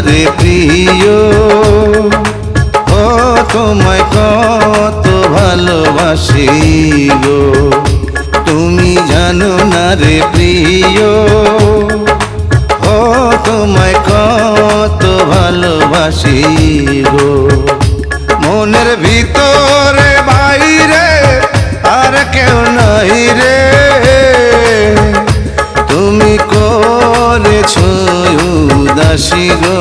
রে প্রিয়, ও তোমায় কত ভালোবাসি গো। তুমি জানো না রে প্রিয়, ও তোমায় কত ভালোবাসি গো। মনের ভিতরে বাইরে আর কেউ নাই রে, তুমি করেছো উদাসী গো।